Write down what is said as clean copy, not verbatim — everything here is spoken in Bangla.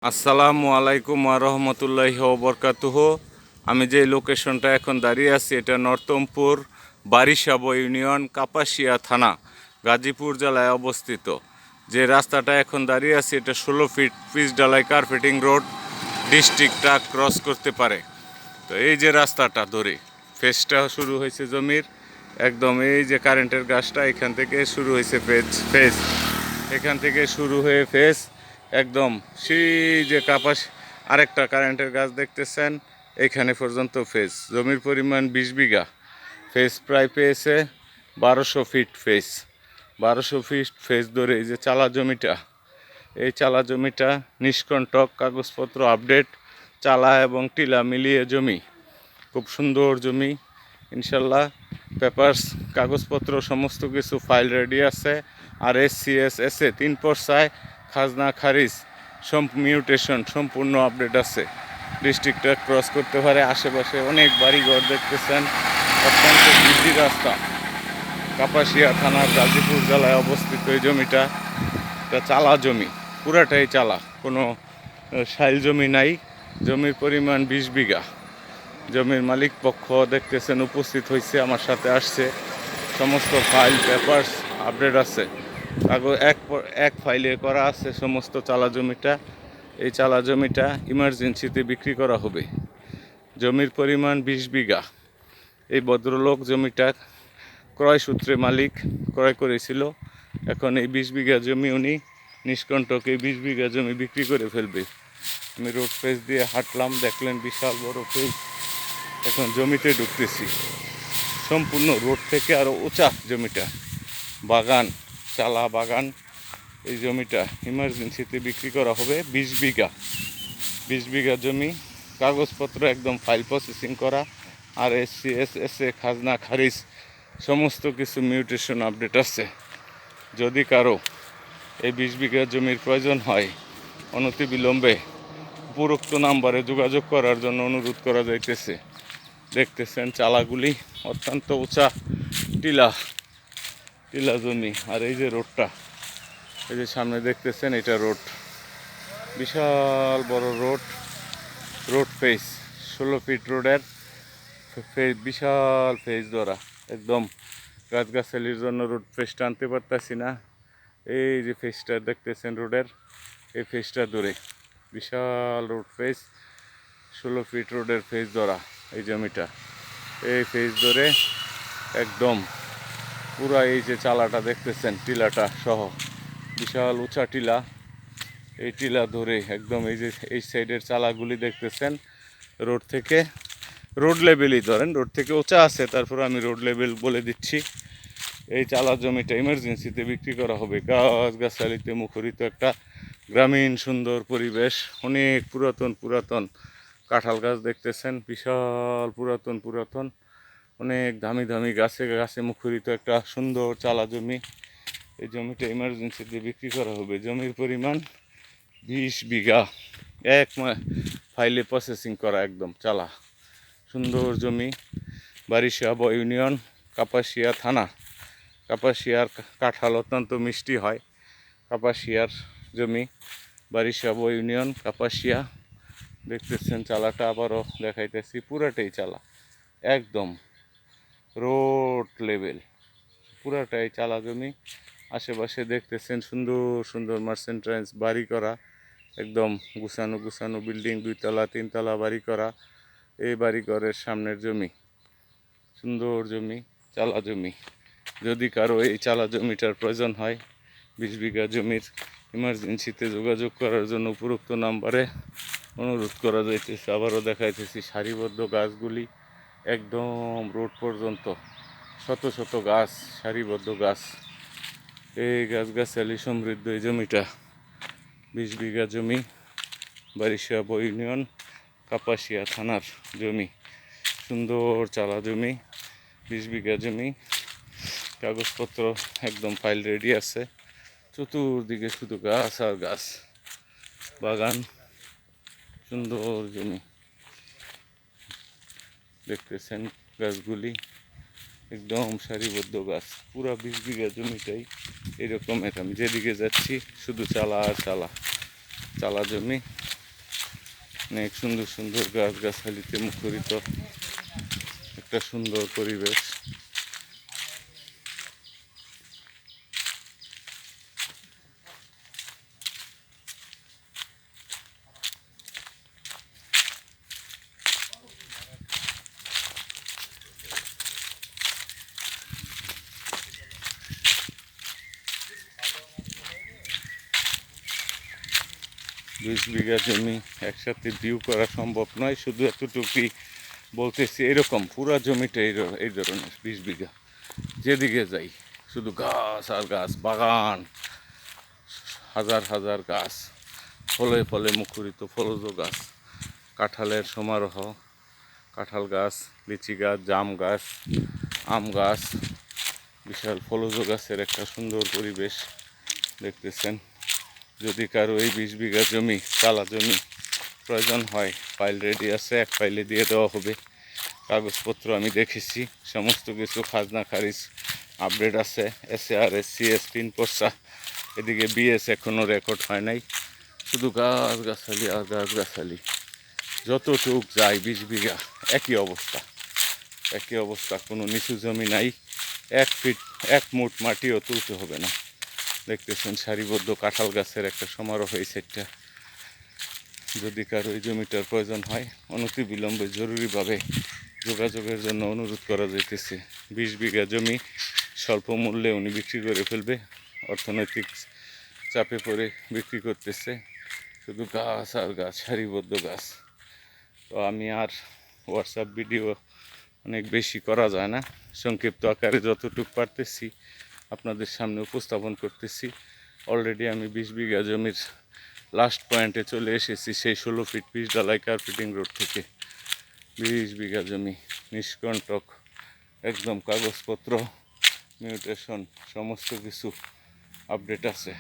আসসালামু আলাইকুম ওয়া রাহমাতুল্লাহি ওয়া বারাকাতুহু। আমি যে লোকেশনটা এখন দাঁড়িয়ে আছি এটা নর্তমপুর বারিশাব ইউনিয়ন কাপাসিয়া থানা গাজীপুর জেলায় অবস্থিত। যে রাস্তাটা এখন দাঁড়িয়ে আছি এটা 16 ফিট পিচ ঢালাই carpeting road, district truck cross করতে পারে। তো এই যে রাস্তাটা ধরে ফেজটা শুরু হয়েছে জমির, একদম এই যে কারেন্টের গাছটা এখান থেকে শুরু হয়েছে ফেজ এখান থেকে শুরু হয়ে ফেজ একদম সেই যে আরেকটা কারেন্টের গাছ দেখতেছেন এখানে পর্যন্ত ফেজ। জমির পরিমাণ 20 বিঘা। ফেজ প্রায় পেয়েছে 1200 ফিট ফেজ। 1200 ফিট ফেজ ধরে এই যে চালা জমিটা, এই চালা জমিটা নিষ্কণ্টক, কাগজপত্র আপডেট, চালা এবং টিলা মিলিয়ে জমি, খুব সুন্দর জমি ইনশাল্লাহ। পেপারস কাগজপত্র সমস্ত কিছু ফাইল রেডি আছে। আর SCS 3 পর্সায় খাজনা খারিজ মিউটেশন সম্পূর্ণ আপডেট আছে। ডিস্ট্রিক্টটা ক্রস করতে পারে। আশেপাশে অনেক বাড়িঘর দেখতেছেন। অত্যন্ত বৃদ্ধি রাস্তা। কাপাসিয়া থানার গাজীপুর জেলায় অবস্থিত এই জমিটা। এটা চালা জমি, পুরাটাই চালা, কোনো সাইল জমি নাই। জমির পরিমাণ 20 বিঘা। জমির মালিক পক্ষ দেখতেছেন উপস্থিত হয়েছে, আমার সাথে আসছে। সমস্ত ফাইল পেপারস আপডেট আছে। কাগজ এক ফাইলে করা আছে সমস্ত চালা জমিটা। এই চালা জমিটা ইমার্জেন্সিতে বিক্রি করা হবে। জমির পরিমাণ 20 বিঘা। এই ভদ্রলোক জমিটা ক্রয় সূত্রে মালিক ক্রয় করেছিল। এখন এই 20 বিঘা জমি উনি নিষ্কণ্টক এই 20 বিঘা জমি বিক্রি করে ফেলবে। আমি রোড ফেজ দিয়ে হাঁটলাম, দেখলেন বিশাল বড় ফেজ। এখন জমিতে ঢুকতেছি। সম্পূর্ণ রোড থেকে আরও উঁচা জমিটা, বাগান, চালা বাগান। এই জমিটা ইমার্জেন্সিতে বিক্রি করা হবে 20 বিঘা। 20 বিঘা জমি, কাগজপত্র একদম ফাইল প্রসেসিং করা। আর SCS খাজনা খারিজ সমস্ত কিছু মিউটেশন আপডেট আছে। যদি কারো এই 20 বিঘা জমির প্রয়োজন হয় অনতিবিলম্বে উপরোক্ত নাম্বারে যোগাযোগ করার জন্য অনুরোধ করা যাইতেছে। দেখতেছেন চালাগুলি অত্যন্ত উঁচা, টিলা জমি। আর এই যে রোডটা, এই যে সামনে দেখতেছেন এটা রোড, বিশাল বড় রোড ফেজ 16 ফিট রোডের বিশাল ফেজ ধরা। একদম গাছগাছালির জন্য রোড ফেজটা আনতে পারতাছি না। এই যে ফেজটা দেখতেছেন রোডের, এই ফেজটা ধরে বিশাল রোড ফেজ 16 ফিট রোডের ফেজ ধরা এই জমিটা। এই ফেজ ধরে একদম পুরা এই যে চালাটা দেখতেছেন টিলাটা সহ বিশাল উঁচা টিলা। এই টিলা ধরে একদম এই যে এই সাইডের চালাগুলি দেখতেছেন রোড থেকে, রোড লেভেলই ধরেন, রোড থেকে উঁচা আছে, তারপর আমি রোড লেভেল বলে দিচ্ছি। এই চালা জমিটা ইমার্জেন্সিতে বিক্রি করা হবে। গাছগাছালিতে মুখরিত একটা গ্রামীণ সুন্দর পরিবেশ। অনেক পুরাতন কাঁঠাল গাছ দেখতেছেন, বিশাল পুরাতন অনেক দামি গাছে মুখরিত একটা সুন্দর চালা জমি। এই জমিটা ইমার্জেন্সিতে বিক্রি করা হবে। জমির পরিমাণ 20 বিঘা। এক ফাইলে প্রসেসিং করা একদম চালা সুন্দর জমি। বারিশাব ইউনিয়ন কাপাসিয়া থানা। কাপাসিয়ার কাঁঠাল অত্যন্ত মিষ্টি হয়। কাপাসিয়ার জমি, বারিশাব ইউনিয়ন কাপাসিয়া। দেখতেছেন চালাটা আবারও দেখাইতেছি, পুরাটাই চালা, একদম রোড লেভেল, পুরাটাই চালা জমি। আশেপাশে দেখতেছেন সুন্দর মার্চেন্টাইজ বাড়ি করা, একদম গুছানো বিল্ডিং, 2 তলা 3 তলা বাড়ি করা। এই বাড়িঘরের সামনের জমি, সুন্দর জমি, চালা জমি। যদি কারো এই চালা জমিটার প্রয়োজন হয় 20 বিঘা জমির, ইমার্জেন্সিতে যোগাযোগ করার জন্য উপরোক্ত নাম্বারে অনুরোধ করা যাইতেছে। আবারও দেখাইতেছি সারিবদ্ধ গাছগুলি একদম রোড পর্যন্ত, শত গাছ, সারিবদ্ধ গাছ। এই গাছগাছালি সমৃদ্ধ এই জমিটা 20 বিঘা জমি, বারিশাব ইউনিয়ন কাপাসিয়া থানার জমি। সুন্দর চালা জমি, 20 বিঘা জমি, কাগজপত্র একদম ফাইল রেডি আছে। চতুর্দিকে শুধু গাছ আর গাছ, বাগান, সুন্দর জমি। দেখতেছেন গাছগুলি একদম সারিবদ্ধ গাছ। পুরা 20 বিঘা জমিটাই এরকম। আমি যেদিকে যাচ্ছি শুধু চালা আর চালা জমি। অনেক সুন্দর সুন্দর গাছগাছালিতে মুখরিত একটা সুন্দর পরিবেশ। বিশ বিঘা জমি একসাথে ভিউ করা সম্ভব নয়, শুধু এতটুকুই বলতেছি। এরকম পুরা জমিটা এই ধরনের 20 বিঘা, যেদিকে যাই শুধু গাছ আর গাছ, বাগান, হাজার হাজার গাছ, ফলে ফলে মুখরিত ফলজ গাছ, কাঁঠালের সমারোহ, কাঁঠাল গাছ, লিচি গাছ, জাম গাছ, আম গাছ, বিশাল ফলজ গাছের একটা সুন্দর পরিবেশ দেখতেছেন। যদি কারো এই 20 বিঘা জমি, চালা জমি প্রয়োজন হয়, ফাইল রেডি আছে, এক ফাইলে দিয়ে দেওয়া হবে। কাগজপত্র আমি দেখেছি, সমস্ত কিছু খাজনা খারিজ আপডেট আছে। SARS CS 3 পর্চা, এদিকে BS এখনও রেকর্ড হয় নাই। শুধু গাছগাছালি আর গাছগাছালি, যতটুক যায় 20 বিঘা একই অবস্থা, একই অবস্থা। কোনো নিচু জমি নাই, 1 ফিট 1 মুঠ মাটিও তুলতে হবে না। দেখতেছেন সারিবদ্ধ কাঁঠাল গাছের একটা সমারোহ এই সেটটা। যদি কারো এই জমিটার প্রয়োজন হয়, অনতিবিলম্বে জরুরিভাবে যোগাযোগের জন্য অনুরোধ করা যাইতেছে। 20 বিঘা জমি স্বল্প মূল্যে উনি বিক্রি করে ফেলবে, অর্থনৈতিক চাপে পড়ে বিক্রি করতেছে। শুধু গাছ আর গাছ, সারিবদ্ধ গাছ। তো আমি আর হোয়াটসঅ্যাপ ভিডিও অনেক বেশি করা যায় না, সংক্ষিপ্ত আকারে যতটুকু পারতেছি আপনাদের সামনে উপস্থাপন করতেছি। অলরেডি আমি 20 বিঘা জমির লাস্ট পয়েন্টে চলে এসেছি, সেই 16 ফিট পিচ ঢালাই কার্পেটিং রোড থেকে। 20 বিঘা জমি নিষ্কণ্টক, একদম কাগজপত্র, মিউটেশন সমস্ত কিছু আপডেট আছে।